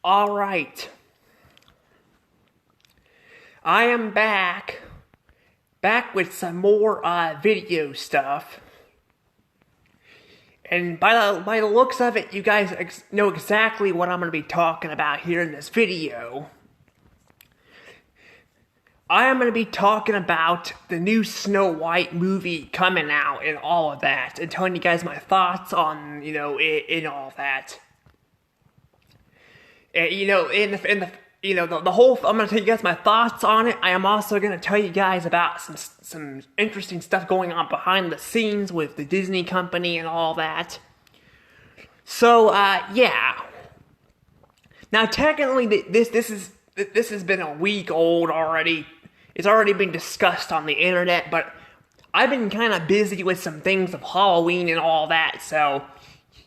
All right. I am back with some more video stuff. And by the looks of it, you guys know exactly what I'm going to be talking about here in this video. I am going to be talking about the new Snow White movie coming out and all of that, and telling you guys my thoughts on, it and all that. And, the whole. I'm going to tell you guys my thoughts on it. I am also going to tell you guys about some interesting stuff going on behind the scenes with the Disney company and all that. So, yeah. Now, technically, this has been a week old already. It's already been discussed on the internet, but I've been kind of busy with some things of Halloween and all that, so,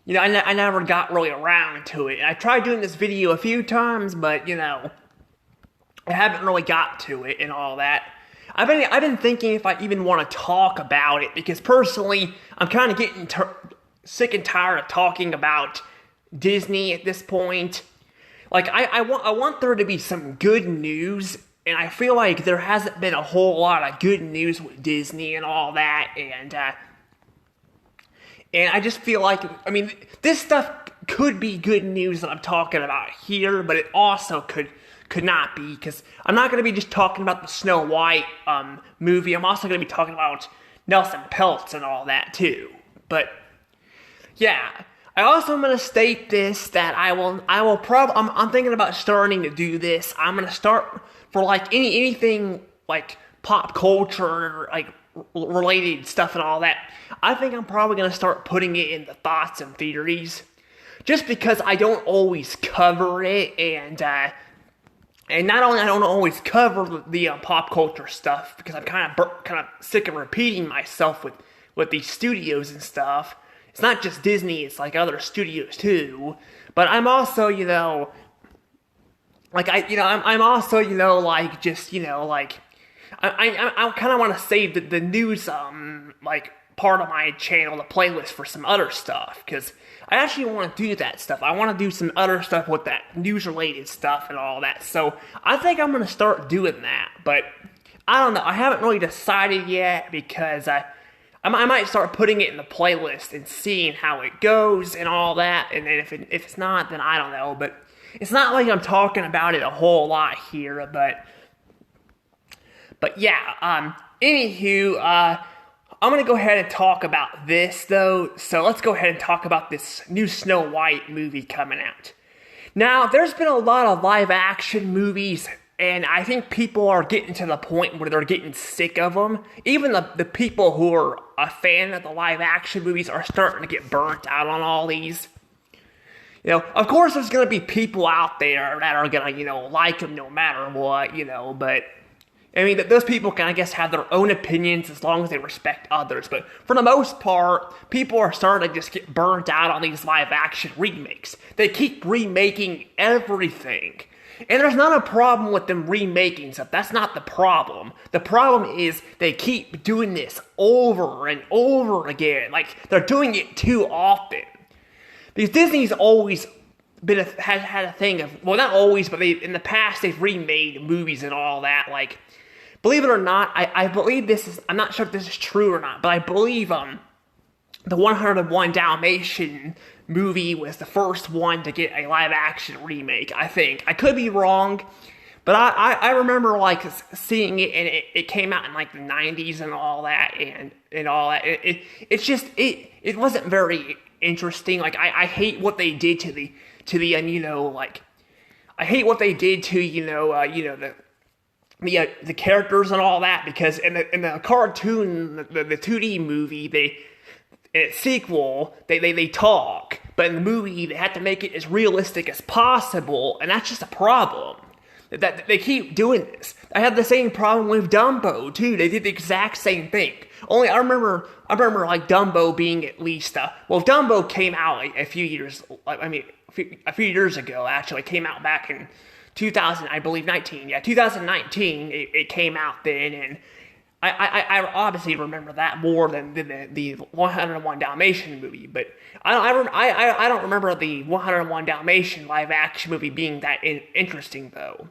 I never got really around to it. I tried doing this video a few times, but, I haven't really got to it and all that. I've been thinking if I even want to talk about it, because personally, I'm kind of getting sick and tired of talking about Disney at this point. Like, I want there to be some good news, and I feel like there hasn't been a whole lot of good news with Disney and all that, and I just feel like, this stuff could be good news that I'm talking about here, but it also could not be, because I'm not going to be just talking about the Snow White movie. I'm also going to be talking about Nelson Peltz and all that too. But yeah, I also am going to state this, that I'm thinking about starting to do this. I'm going to start for like anything like pop culture or like related stuff and all that. I think I'm probably going to start putting it in the thoughts and theories, just because I don't always cover it, and not only I don't always cover the pop culture stuff, because I'm kind of sick of repeating myself with these studios and stuff. It's not just Disney; it's like other studios too. But I'm also, I'm also, I kind of want to save the news, part of my channel, the playlist, for some other stuff, because I actually want to do that stuff. I want to do some other stuff with that news-related stuff and all that, so I think I'm going to start doing that, but I don't know. I haven't really decided yet, because I might start putting it in the playlist and seeing how it goes and all that, and then if it's not, then I don't know, but it's not like I'm talking about it a whole lot here, but yeah, anywho, I'm going to go ahead and talk about this, though, so let's go ahead and talk about this new Snow White movie coming out. Now, there's been a lot of live-action movies, and I think people are getting to the point where they're getting sick of them. Even the people who are a fan of the live-action movies are starting to get burnt out on all these. Of course there's going to be people out there that are going to, like them no matter what, but those people can, I guess, have their own opinions as long as they respect others. But for the most part, people are starting to just get burnt out on these live-action remakes. They keep remaking everything. And there's not a problem with them remaking stuff. That's not the problem. The problem is they keep doing this over and over again. Like, they're doing it too often. Because Disney's always had a thing of, well, not always, but in the past they've remade movies and all that. Like, believe it or not, I believe this is, I'm not sure if this is true or not, but I believe the 101 Dalmatian movie was the first one to get a live action remake, I think. I could be wrong, but I remember seeing it, and it came out in the 90s and all that, and all that. It wasn't very interesting. I hate what they did to the I hate what they did to the characters and all that, because in the cartoon, the 2D movie, sequel, they talk, but in the movie they have to make it as realistic as possible, and that's just a problem. That they keep doing this. I had the same problem with Dumbo too. They did the exact same thing. Only I remember Dumbo being at least Dumbo came out a few years ago. Actually, it came out back in 2000, I believe 19. Yeah, 2019. It came out then, and I obviously remember that more than the 101 Dalmatian movie, but I don't remember the 101 Dalmatian live action movie being that interesting though.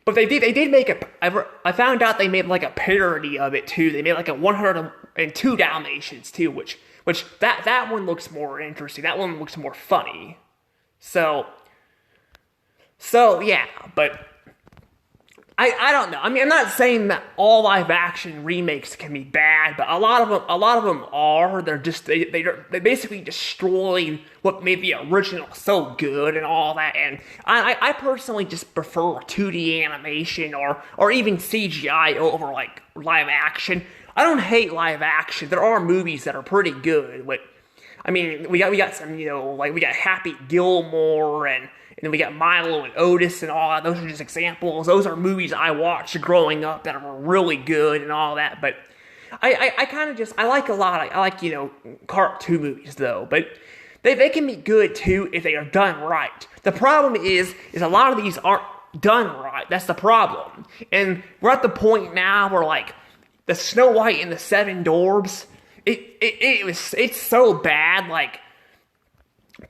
But they did make I found out they made like a parody of it too. They made like a 102 Dalmatians too, which that one looks more interesting. That one looks more funny. So yeah, but I don't know. I mean, I'm not saying that all live action remakes can be bad, but a lot of them are. They're just they basically destroy what made the original so good and all that. And I personally just prefer 2D animation or even CGI over like live action. I don't hate live action. There are movies that are pretty good. But I mean, we got some, like we got Happy Gilmore and then we got Milo and Otis and all that. Those are just examples. Those are movies I watched growing up that were really good and all that. But I kind of just, I like a lot. I like, cartoon movies though. But they can be good too if they are done right. The problem is a lot of these aren't done right. That's the problem. And we're at the point now where like the Snow White and the Seven Dwarfs, it's so bad, like,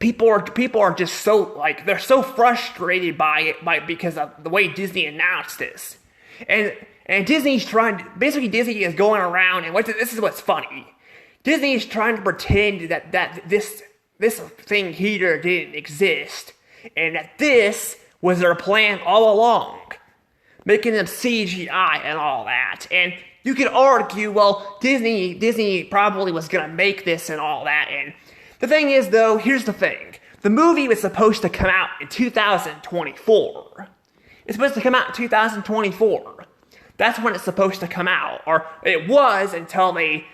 people are just so, like, they're so frustrated by it because of the way Disney announced this. And Disney's basically Disney is going around, and this is what's funny. Disney is trying to pretend that this thing here didn't exist, and that this was their plan all along, making them CGI and all that. And you could argue, well, Disney probably was gonna make this and all that, and the thing is, though, here's the thing. The movie was supposed to come out in 2024. It's supposed to come out in 2024. That's when it's supposed to come out. Or it was until the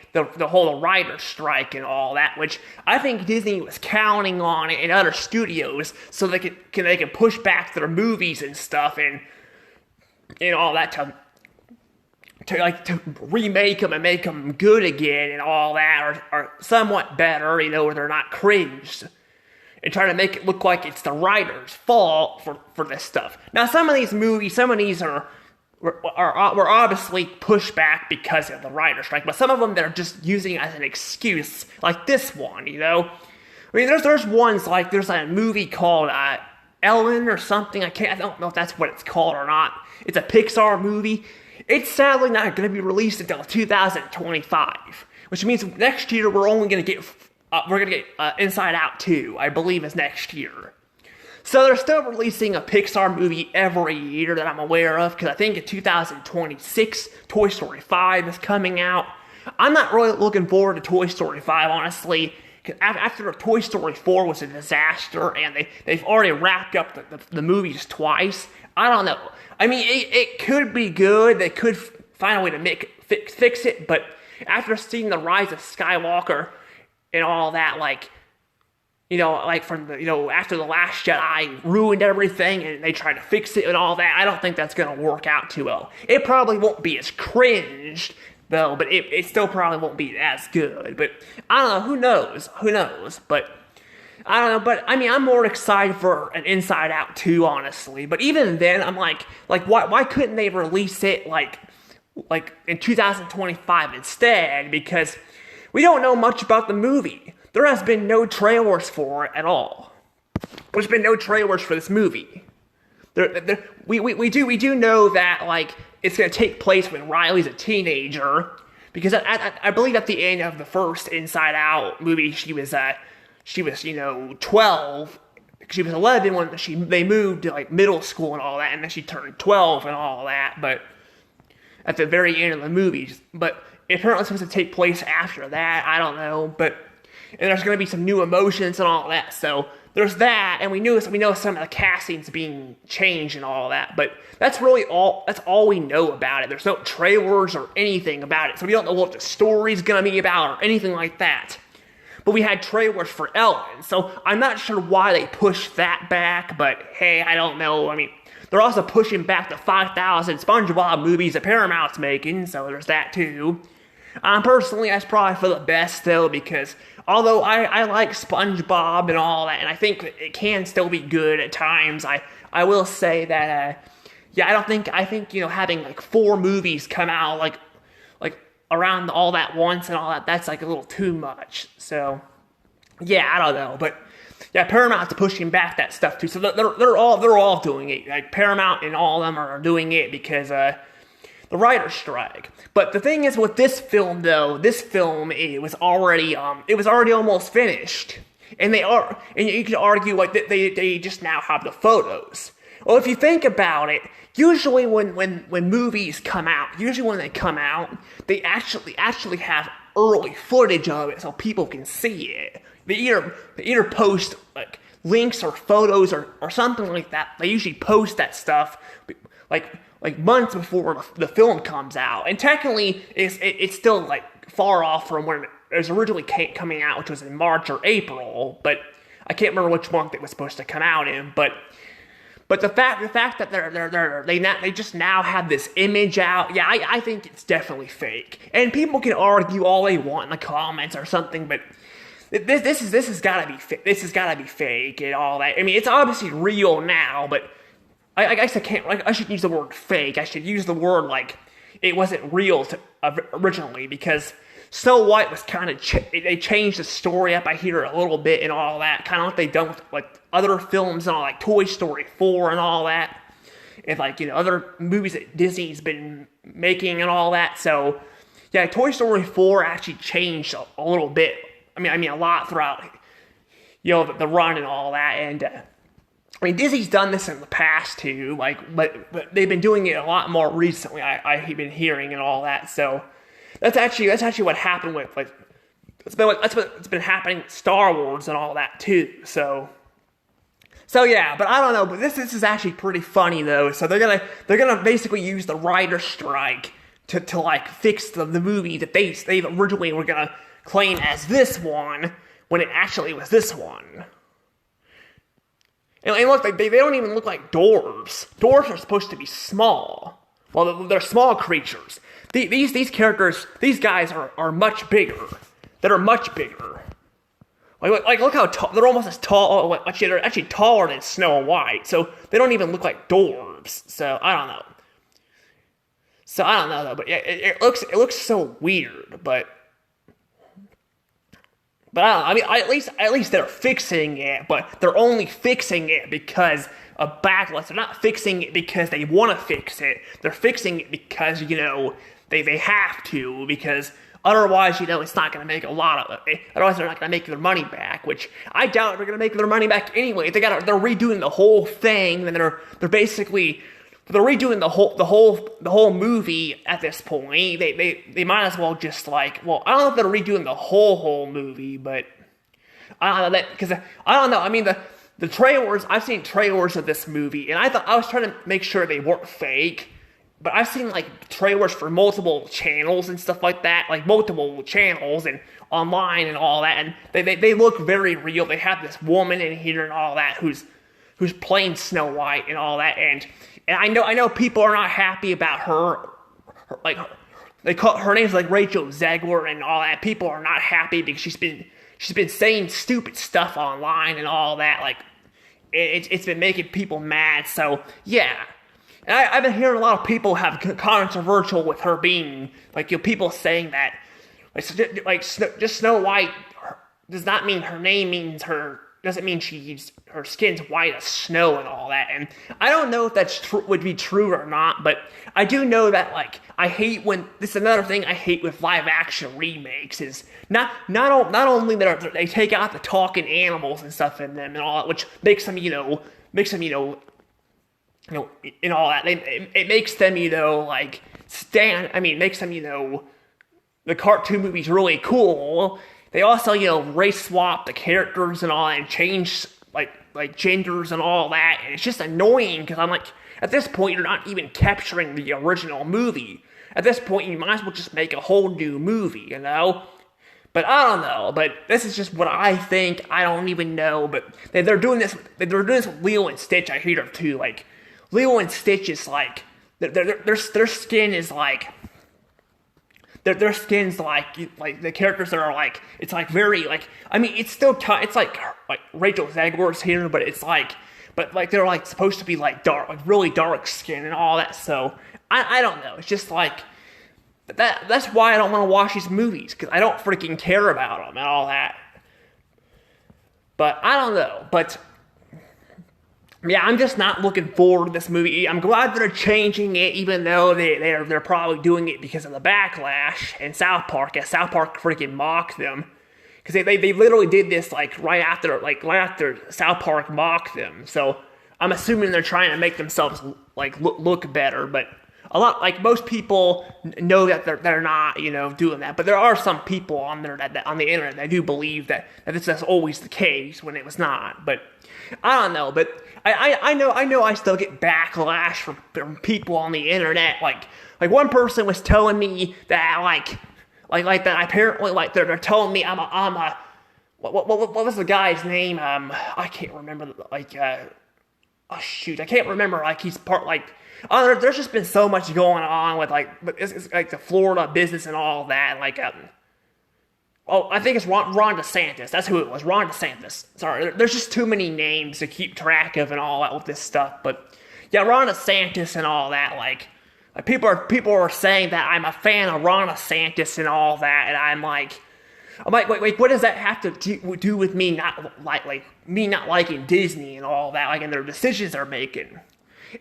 whole writer's strike and all that, which I think Disney was counting on it and other studios so they can push back their movies and stuff and all that to remake them and make them good again and all that, or somewhat better, where they're not cringed, and try to make it look like it's the writer's fault for this stuff. Now, some of these were obviously pushed back because of the writer's strike, but some of them they're just using as an excuse, like this one, I mean, there's ones like, there's a movie called Ellen or something, I don't know if that's what it's called or not. It's a Pixar movie. It's sadly not going to be released until 2025, which means next year we're going to get Inside Out 2, I believe is next year. So they're still releasing a Pixar movie every year that I'm aware of, because I think in 2026, Toy Story 5 is coming out. I'm not really looking forward to Toy Story 5, honestly, because after Toy Story 4 was a disaster, and they've already wrapped up the movies twice, I don't know. I mean, it could be good. They could find a way to fix it, but after seeing the Rise of Skywalker and all that, like from after The Last Jedi ruined everything and they tried to fix it and all that, I don't think that's going to work out too well. It probably won't be as cringed, though, but it still probably won't be as good. But I don't know. Who knows? But I don't know, but I mean, I'm more excited for an Inside Out 2, honestly. But even then, I'm like, why couldn't they release it like in 2025 instead? Because we don't know much about the movie. There has been no trailers for it at all. There's been no trailers for this movie. We do know that like it's going to take place when Riley's a teenager, because I believe at the end of the first Inside Out movie, she was 12. She was 11 when they moved to like middle school and all that, and then she turned 12 and all that. But at the very end of the movie, but apparently it's supposed to take place after that. I don't know, and there's going to be some new emotions and all that. So there's that, and we know some of the castings being changed and all that. But that's really all. That's all we know about it. There's no trailers or anything about it, so we don't know what the story's going to be about or anything like that. But we had trailers for Ellen, so I'm not sure why they pushed that back, but hey, I don't know. I mean, they're also pushing back the 5,000 SpongeBob movies that Paramount's making, so there's that too. Personally, that's probably for the best, though, because although I like SpongeBob and all that, and I think it can still be good at times, I will say that, I think having like 4 movies come out, like around all that once and all that, that's like a little too much. So, yeah, I don't know, but yeah, Paramount's pushing back that stuff too. So they're all doing it. Like Paramount and all of them are doing it because the writer's strike. But the thing is with this film though, it was already almost finished, and you could argue like they just now have the photos. Well, if you think about it, usually when movies come out, they actually have early footage of it so people can see it. They either post like links or photos or something like that. They usually post that stuff like months before the film comes out. And technically, it's still like far off from when it was originally coming out, which was in March or April. But I can't remember which month it was supposed to come out in. But the fact that they just now have this image out, yeah, I think it's definitely fake. And people can argue all they want in the comments or something, but this has gotta be fake and all that. I mean, it's obviously real now, but I guess I should use the word fake. I should use the word like it wasn't real originally, because Snow White was kind of they changed the story up, I hear, a little bit and all that, kind of like they done with like other films and all, like Toy Story 4 and all that, and like, you know, other movies that Disney's been making and all that. So yeah, Toy Story 4 actually changed a little bit. I mean a lot throughout, you know, the run and all that. And I mean, Disney's done this in the past too, like, but they've been doing it a lot more recently. I've been hearing and all that. So that's actually what happened with like that's what's been happening with Star Wars and all that too. So yeah, but I don't know. But this is actually pretty funny though. So they're gonna basically use the writer's strike to like fix the movie that they originally were gonna claim as this one when it actually was this one. And look, they don't even look like dwarves. Dwarves are supposed to be small. Well, they're small creatures. These characters, these guys are much bigger. That are much bigger. Like look how tall, they're almost as tall, actually they're actually taller than Snow White, so they don't even look like dwarves. So I don't know though, but yeah, it looks so weird, but I don't know. I mean, at least they're fixing it, but they're only fixing it because of backlash. They're not fixing it because they want to fix it. They're fixing it because, you know, they have to, because otherwise, you know, it's not going to make a lot of it. Otherwise, they're not going to make their money back, which I doubt they're going to make their money back anyway. They're redoing the whole thing, and they're redoing the whole movie at this point. They might as well just like, well, I don't know if they're redoing the whole movie, but I don't know that, because I don't know. I mean, the trailers, I've seen trailers of this movie, and I was trying to make sure they weren't fake, but I've seen like trailers for multiple channels and stuff like that, like multiple channels and online and all that, and they look very real. They have this woman in here and all that who's playing Snow White and all that, and I know people are not happy about her like they call her name's like Rachel Zegler and all that. People are not happy because she's been saying stupid stuff online and all that. Like it's been making people mad. So yeah, and I've been hearing a lot of people have controversial with her being like, you know, people saying that like just Snow White does not mean her name means her. Doesn't mean her skin's white as snow and all that. And I don't know if that's would be true or not, but I do know that, like, I hate when, this is another thing I hate with live action remakes, is not only that they take out the talking animals and stuff in them and all that, which makes them, and all that, it makes them, like, makes them, the cartoon movies really cool. They also, race swap the characters and all that, and change, like genders and all that, and it's just annoying, because I'm like, at this point, you're not even capturing the original movie. At this point, you might as well just make a whole new movie, But I don't know, but this is just what I think. I don't even know, but they're doing this with Lilo and Stitch, I hear, too. Like, Lilo and Stitch is like, their skin is like, their skin's like the characters that are like, it's like very like, I mean, it's still it's like Rachel Zegler's here, but it's like, they're like supposed to be like dark, like really dark skin and all that. So I don't know. It's just like That's why I don't want to watch these movies, because I don't freaking care about them and all that. But I don't know. But yeah, I'm just not looking forward to this movie. I'm glad they're changing it, even though they're probably doing it because of the backlash in South Park. Yeah, South Park freaking mocked them, because they literally did this right after South Park mocked them. So I'm assuming they're trying to make themselves look better, but most people know that they're not, doing that. But there are some people on there on the internet that do believe that this is always the case when it was not. But I don't know. But I know I still get backlash from people on the internet. Like one person was telling me that that apparently they're telling me I'm a what was the guy's name? I can't remember. Oh shoot, I can't remember. He's part there's just been so much going on with it's the Florida business and all that. I think it's Ron DeSantis. That's who it was, Ron DeSantis. Sorry, there's just too many names to keep track of and all that with this stuff. But yeah, Ron DeSantis and all that. People are saying that I'm a fan of Ron DeSantis and all that, and I'm like, wait, what does that have to do with me not liking Disney and all that, and their decisions they're making?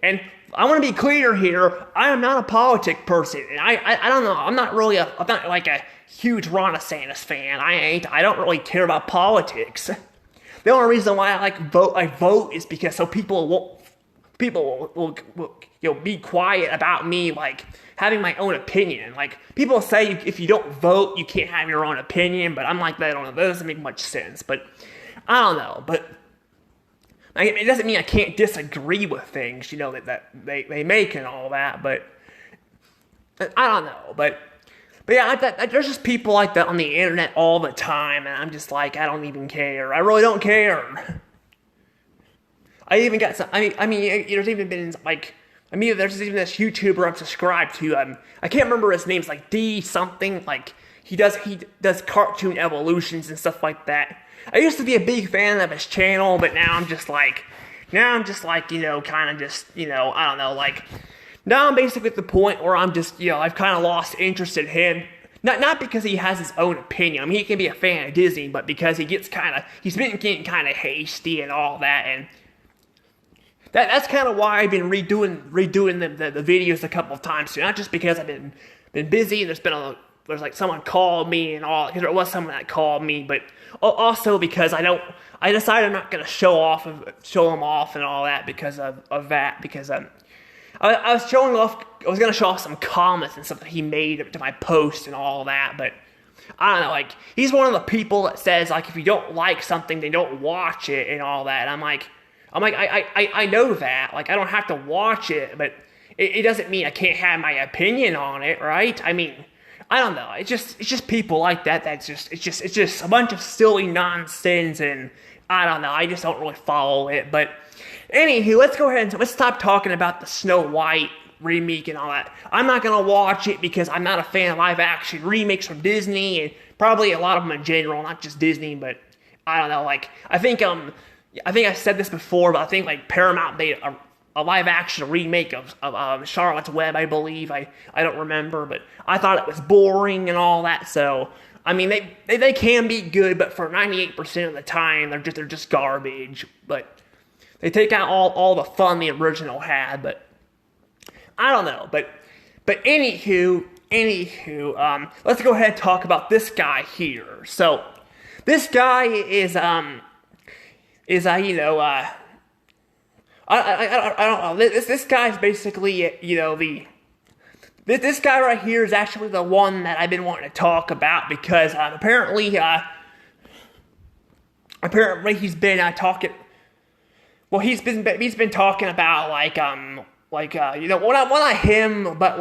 And I want to be clear here, I am not a politic person, and I don't know, I'm not a huge Ron DeSantis fan. I don't really care about politics. The only reason why I vote is because so people will be quiet about me having my own opinion. People say if you don't vote, you can't have your own opinion, but I'm like, that doesn't make much sense. But I don't know. But it doesn't mean I can't disagree with things, that they make and all that. But I don't know. But yeah, there's just people like that on the internet all the time, and I'm just I don't even care. I really don't care. I even got some. There's even been there's even this YouTuber I'm subscribed to. I can't remember his name. It's D something. He does cartoon evolutions and stuff like that. I used to be a big fan of his channel, but now I'm just I don't know. Now I'm basically at the point where I'm just I've kind of lost interest in him. Not because he has his own opinion. He can be a fan of Disney, but because he's been getting kind of hasty and all that, and that's kind of why I've been redoing the videos a couple of times too. Not just because I've been busy. There's someone called me and all, because there was someone that called me, but also because I decided I'm not gonna show them off and all that because of that, because I was gonna show off some comments and stuff that he made to my post and all that, but I don't know, he's one of the people that says if you don't like something, then don't watch it and all that. And I know that. I don't have to watch it, but it doesn't mean I can't have my opinion on it, right? I don't know. It's just people like that. It's just a bunch of silly nonsense, and I don't know. I just don't really follow it. But anywho, let's stop talking about the Snow White remake and all that. I'm not gonna watch it because I'm not a fan of live action remakes from Disney, and probably a lot of them in general, not just Disney. But I don't know. I think I said this before, but I think Paramount made a live action remake of Charlotte's Web, I believe. I don't remember, but I thought it was boring and all that. So they can be good, but for 98% of the time they're just garbage. But they take out all the fun the original had. But I don't know. But anywho, let's go ahead and talk about this guy here. So this guy is I don't know. This guy's basically, this guy right here is actually the one that I've been wanting to talk about, because apparently he's been talking. Well, he's been talking about not him, but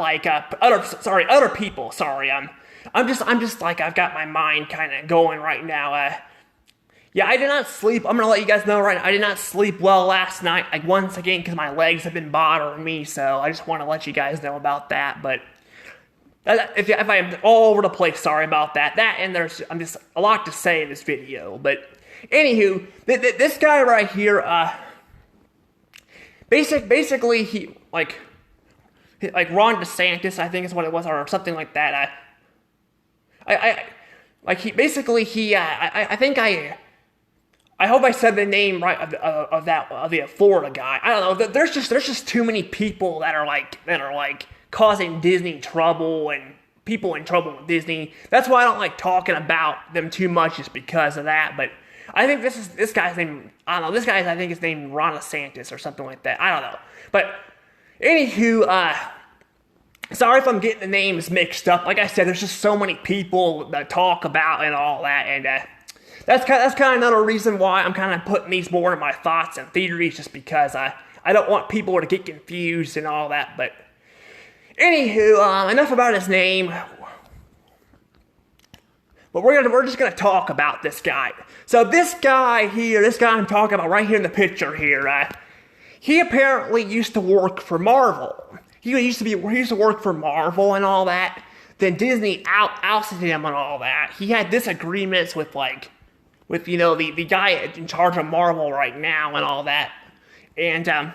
other people. Sorry, I'm just I've got my mind kind of going right now. Yeah, I did not sleep. I'm going to let you guys know right now. I did not sleep well last night, once again, because my legs have been bothering me, so I just want to let you guys know about that. But if I'm all over the place, sorry about that. And there's just a lot to say in this video. But anywho, this guy right here, basically, like Ron DeSantis, I think is what it was, or something like that. Like he basically I think I hope I said the name right of the Florida guy. I don't know. There's just too many people that are like causing Disney trouble and people in trouble with Disney. That's why I don't like talking about them too much, just because of that. But I think this guy's name. I don't know. This guy's, I think his name Ron DeSantis or something like that. I don't know. But anywho, sorry if I'm getting the names mixed up. Like I said, there's just so many people that talk about and all that, and that's kind of another reason why I'm kind of putting these more in my thoughts and theories, just because I don't want people to get confused and all that. But anywho, enough about his name. But we're just gonna talk about this guy. So this guy I'm talking about right here in the picture here, he apparently used to work for Marvel. He used to work for Marvel and all that. Then Disney ousted him and all that. He had disagreements with the guy in charge of Marvel right now and all that. And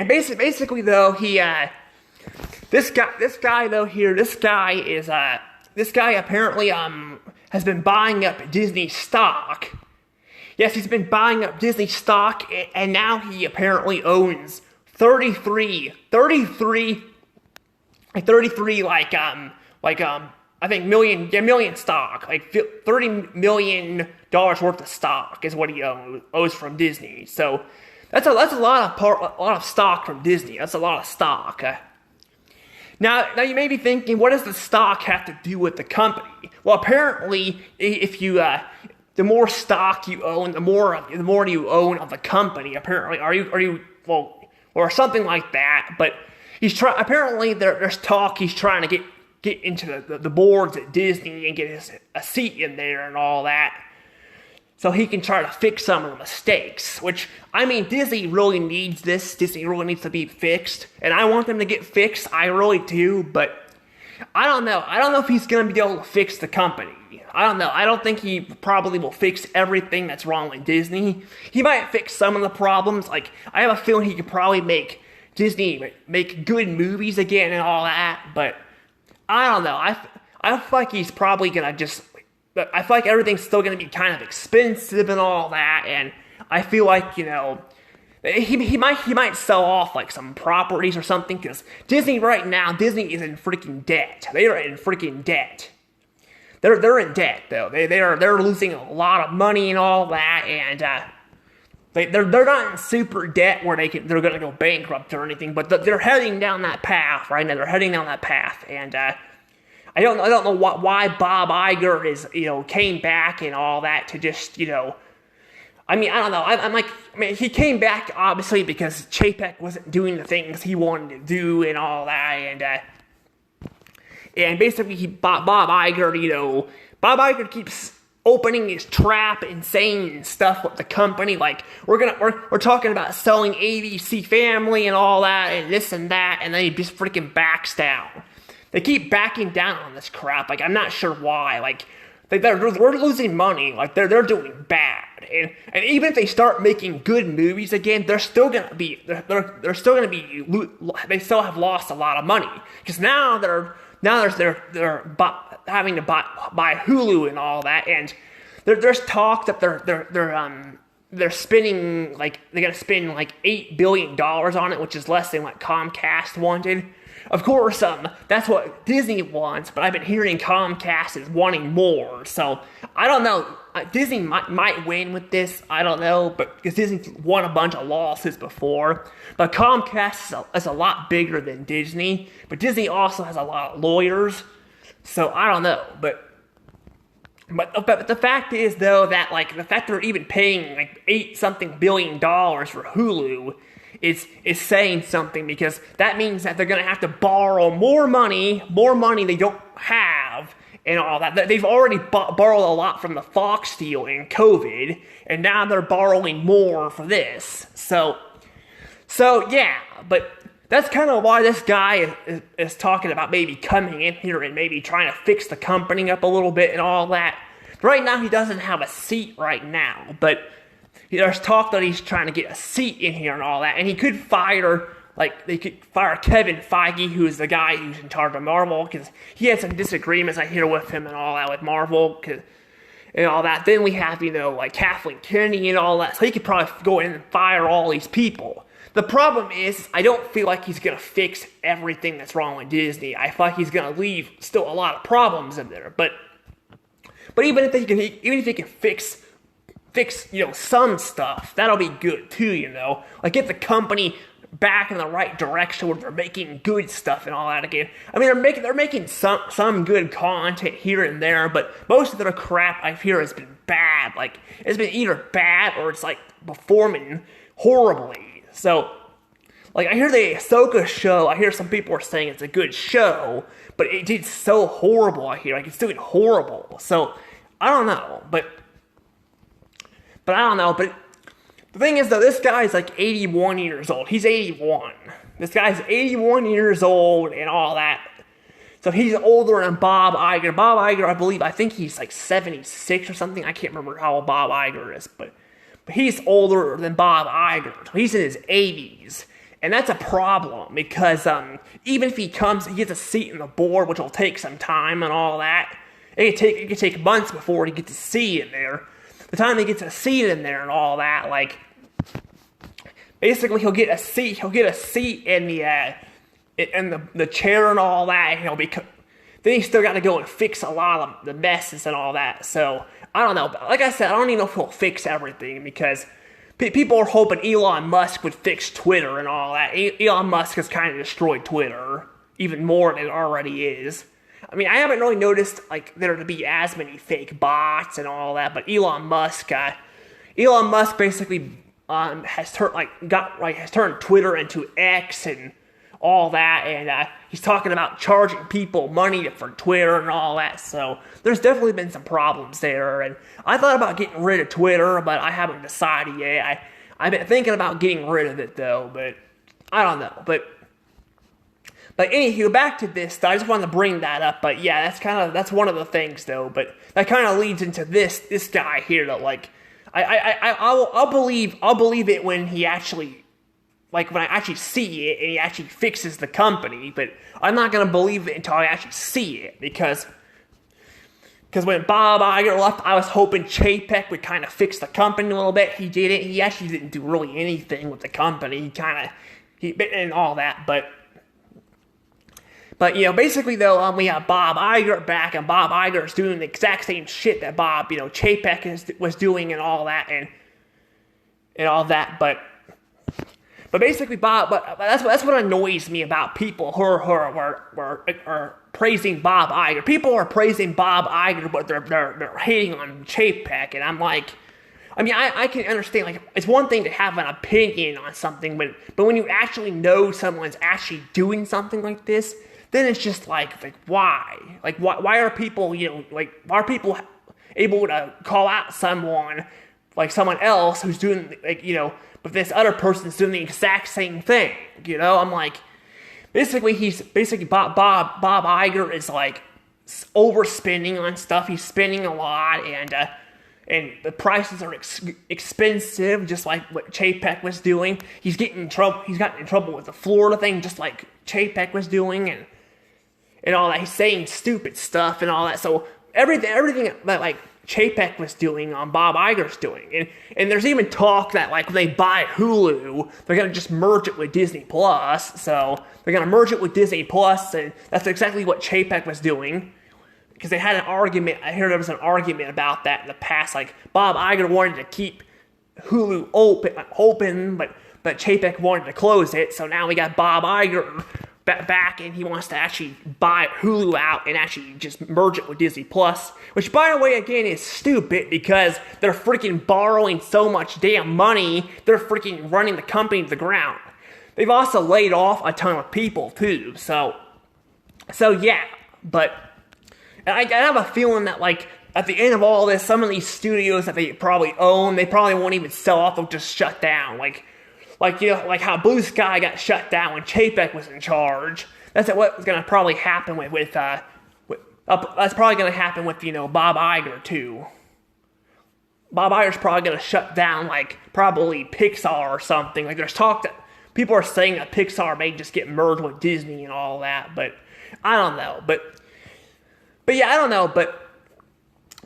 basically though, this guy apparently has been buying up Disney stock. Yes, he's been buying up Disney stock, and now he apparently owns 33 I think million stock, like $30 million worth of stock is what he owes from Disney. So that's a lot of stock from Disney. That's a lot of stock. Now you may be thinking, what does the stock have to do with the company? Well, apparently, if you the more stock you own, the more you own of the company. Apparently, or something like that. But apparently, there's talk he's trying to get into the boards at Disney and get a seat in there and all that, so he can try to fix some of the mistakes. Which, I mean, Disney really needs this. Disney really needs to be fixed, and I want them to get fixed. I really do, but I don't know. I don't know if he's going to be able to fix the company. I don't know. I don't think he probably will fix everything that's wrong with Disney. He might fix some of the problems. Like, I have a feeling he could probably make Disney make good movies again and all that, but I don't know. I feel like he's probably going to I feel like everything's still going to be kind of expensive and all that, and I feel like, he might sell off like some properties or something, because Disney right now, Disney is in freaking debt. They are in freaking debt. They're in debt though. They're losing a lot of money and all that, and they're not in super debt where they're gonna go bankrupt or anything. But they're heading down that path right now. They're heading down that path, and I don't know why Bob Iger is came back and all that to just I mean, I don't know. He came back obviously because Chapek wasn't doing the things he wanted to do and all that, and basically Bob Iger keeps opening his trap and saying stuff with the company, like we're talking about selling ABC Family and all that and this and that, and then he just freaking backs down. They keep backing down on this crap. Like, I'm not sure why. Like, we're losing money. Like, they're doing bad. And even if they start making good movies again, they still have lost a lot of money, because now they're having to buy Hulu and all that, and there's talk that they're spending they're gonna spend like $8 billion on it, which is less than what Comcast wanted. Of course, that's what Disney wants, but I've been hearing Comcast is wanting more, so I don't know. Disney might win with this, I don't know, but because Disney won a bunch of losses before. But Comcast is a lot bigger than Disney, but Disney also has a lot of lawyers, so I don't know. But the fact is, though, that the fact they're even paying $8-something billion for Hulu is saying something, because that means that they're going to have to borrow more money they don't have, and all that. They've already borrowed a lot from the Fox deal in COVID, and now they're borrowing more for this. So yeah, but that's kind of why this guy is talking about maybe coming in here and maybe trying to fix the company up a little bit and all that. Right now, he doesn't have a seat right now, but there's talk that he's trying to get a seat in here and all that, and he could fire like they could fire Kevin Feige, who's the guy who's in charge of Marvel, because he had some disagreements I hear with him and all that with Marvel, and all that. Then we have, like Kathleen Kennedy and all that, so he could probably go in and fire all these people. The problem is, I don't feel like he's gonna fix everything that's wrong with Disney. I feel like he's gonna leave still a lot of problems in there. But even if he can fix some stuff, that'll be good too. Like get the company back in the right direction where they're making good stuff and all that again. I mean, they're making some good content here and there, but most of their crap I hear has been bad. Like it's been either bad or it's like performing horribly. So, like, I hear the Ahsoka show, I hear some people are saying it's a good show, but it did so horrible, I hear. Like, it's doing horrible. So, I don't know, but the thing is, though, this guy's like 81 years old. He's 81. This guy's 81 years old and all that. So, he's older than Bob Iger. Bob Iger, I think he's like 76 or something. I can't remember how old Bob Iger is, but he's older than Bob Iger. He's in his 80s. And that's a problem because even if he gets a seat in the board, which will take some time and all that, it could take months before he gets a seat in there. The time he gets a seat in there and all that, like, basically he'll get a seat in the chair and all that, and then he's still got to go and fix a lot of the messes and all that. So I don't know. Like I said, I don't even know if he'll fix everything because people are hoping Elon Musk would fix Twitter and all that. Elon Musk has kind of destroyed Twitter even more than it already is. I mean, I haven't really noticed like there to be as many fake bots and all that, but Elon Musk basically has turned Twitter into X and all that, and he's talking about charging people money for Twitter and all that, so there's definitely been some problems there, and I thought about getting rid of Twitter, but I haven't decided yet. I've been thinking about getting rid of it, though, but I don't know, but anywho, back to this, I just wanted to bring that up, but yeah, that's one of the things, though, but that kind of leads into this guy here, that, like, I'll believe it when he actually, like, when I actually see it and he actually fixes the company, but I'm not going to believe it until I actually see it, because when Bob Iger left, I was hoping Chapek would kind of fix the company a little bit. He didn't. He actually didn't do really anything with the company. And all that, but basically, though, we have Bob Iger back, and Bob Iger is doing the exact same shit that Chapek was doing and all that, and all that, but basically, but that's what annoys me about people who are praising Bob Iger. People are praising Bob Iger, but they're hating on Chapek, and I'm like, I mean, I can understand, like, it's one thing to have an opinion on something, but when you actually know someone's actually doing something like this, then it's just like why? Like, why are people, why are people able to call out someone, like someone else who's doing, like, but this other person's doing the exact same thing, I'm like, basically Bob Iger is, like, overspending on stuff. He's spending a lot, and the prices are expensive, just like what Chapek was doing. He's gotten in trouble with the Florida thing, just like Chapek was doing, and all that. He's saying stupid stuff and all that. So everything that, like, Chapek was doing on Bob Iger's doing. And there's even talk that, like, when they buy Hulu, they're going to just merge it with Disney Plus. So they're going to merge it with Disney Plus, and that's exactly what Chapek was doing. Because they had an argument, I heard there was an argument about that in the past. Like, Bob Iger wanted to keep Hulu open, but Chapek wanted to close it. So now we got Bob Iger back, and he wants to actually buy Hulu out and actually just merge it with Disney Plus, which, by the way, again, is stupid because they're freaking borrowing so much damn money. They're freaking running the company to the ground. They've also laid off a ton of people too. So yeah, but I have a feeling that, like, at the end of all this, some of these studios that they probably own, they probably won't even sell off. They'll just shut down, like how Blue Sky got shut down when Chapek was in charge. That's what's going to probably happen with that's probably going to happen with, Bob Iger too. Bob Iger's probably going to shut down, like, probably Pixar or something. Like, there's talk that people are saying that Pixar may just get merged with Disney and all that, but I don't know. But yeah, I don't know. But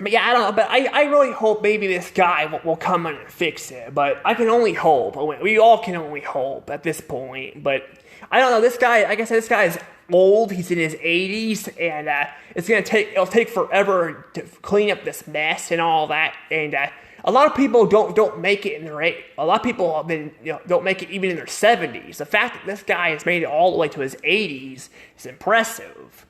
yeah, I don't know. But I really hope maybe this guy will come in and fix it. But I can only hope. We all can only hope at this point. But I don't know. This guy, like I said, this guy is old. He's in his 80s, and it'll take forever to clean up this mess and all that. And a lot of people don't make it in their a lot of people have been don't make it even in their 70s. The fact that this guy has made it all the way to his 80s is impressive.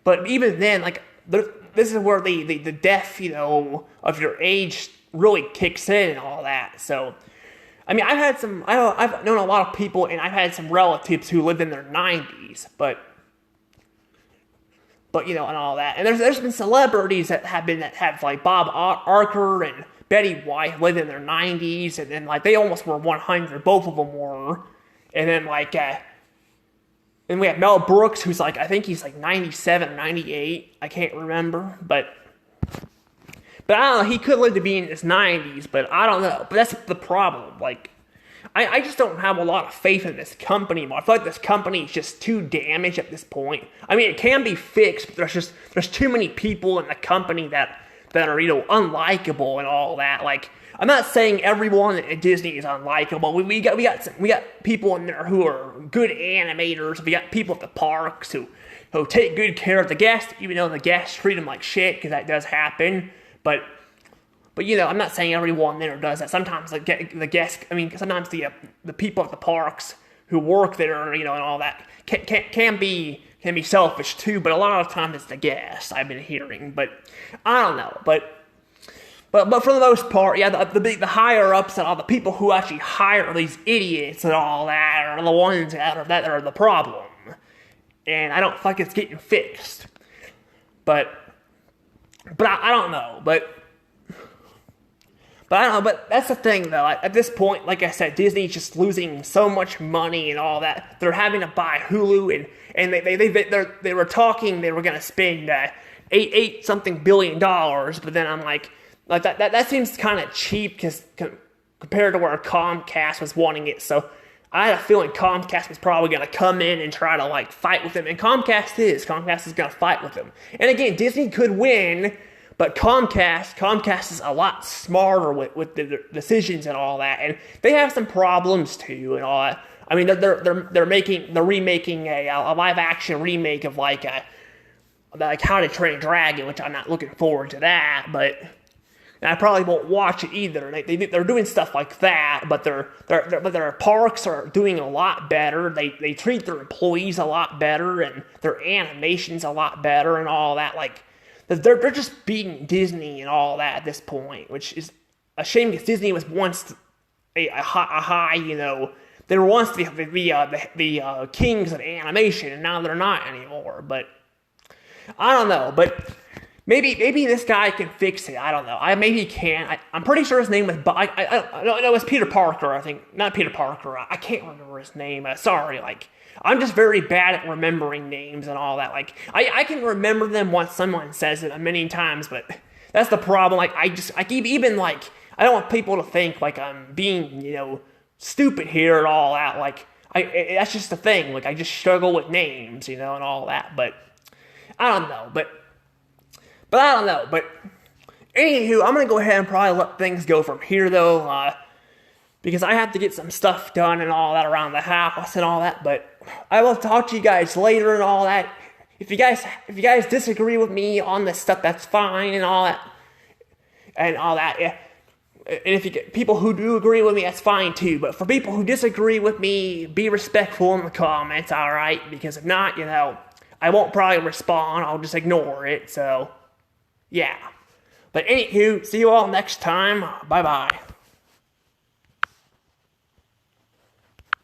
But even then, like this is where the death of your age really kicks in and all that. So I mean, I've known a lot of people, and I've had some relatives who lived in their 90s, but and all that. And there's been celebrities that have like Bob Archer and Betty White lived in their 90s, and then like they almost were 100, both of them were. And then and we have Mel Brooks, who's like, I think he's like 97 or 98, I can't remember, but I don't know, he could live to be in his 90s, but I don't know. But that's the problem. Like, I just don't have a lot of faith in this company anymore. I feel like this company is just too damaged at this point. I mean, it can be fixed, but there's too many people in the company that are, unlikable and all that. Like, I'm not saying everyone at Disney is unlikable. We got people in there who are good animators. We got people at the parks who take good care of the guests, even though the guests treat them like shit, because that does happen. But I'm not saying everyone there does that. Sometimes the guests, sometimes the people at the parks who work there, and all that can be selfish too. But a lot of times it's the guests, I've been hearing. But I don't know. But for the most part, yeah, the higher ups and all the people who actually hire these idiots and all that are the ones that are the problem. And I don't feel like it's getting fixed. But I don't know. But I don't know. But that's the thing, though. At this point, like I said, Disney's just losing so much money and all that. They're having to buy Hulu, and they were talking they were going to spend $8 something billion. But then I'm like that seems kind of cheap because compared to where Comcast was wanting it. So I had a feeling Comcast was probably going to come in and try to fight with them. And Comcast is going to fight with them. And again, Disney could win, but Comcast is a lot smarter with the decisions and all that. And they have some problems too and all that. I mean, they're remaking a live action remake of like How to Train a Dragon, which I'm not looking forward to that, but I probably won't watch it either. They're doing stuff like that, but their parks are doing a lot better. They treat their employees a lot better, and their animation's a lot better, and all that. Like they're just beating Disney and all that at this point, which is a shame because Disney was once a high, they were once the kings of animation, and now they're not anymore. But I don't know, but. Maybe this guy can fix it. I don't know. Maybe he can. I'm pretty sure his name was. I don't know. It was Peter Parker. I think not Peter Parker. I can't remember his name. Sorry. I'm just very bad at remembering names and all that. I can remember them once someone says it many times, but that's the problem. I don't want people to think I'm being stupid here and all that. That's just the thing. I just struggle with names, and all that. But I don't know. But I don't know, but anywho, I'm going to go ahead and probably let things go from here, though, because I have to get some stuff done and all that around the house and all that, but I will talk to you guys later and all that. If you guys disagree with me on this stuff, that's fine and all that, yeah. And if you get people who do agree with me, that's fine too, but for people who disagree with me, be respectful in the comments, alright? Because if not, I won't probably respond, I'll just ignore it, so... yeah. But anywho, see you all next time. Bye-bye.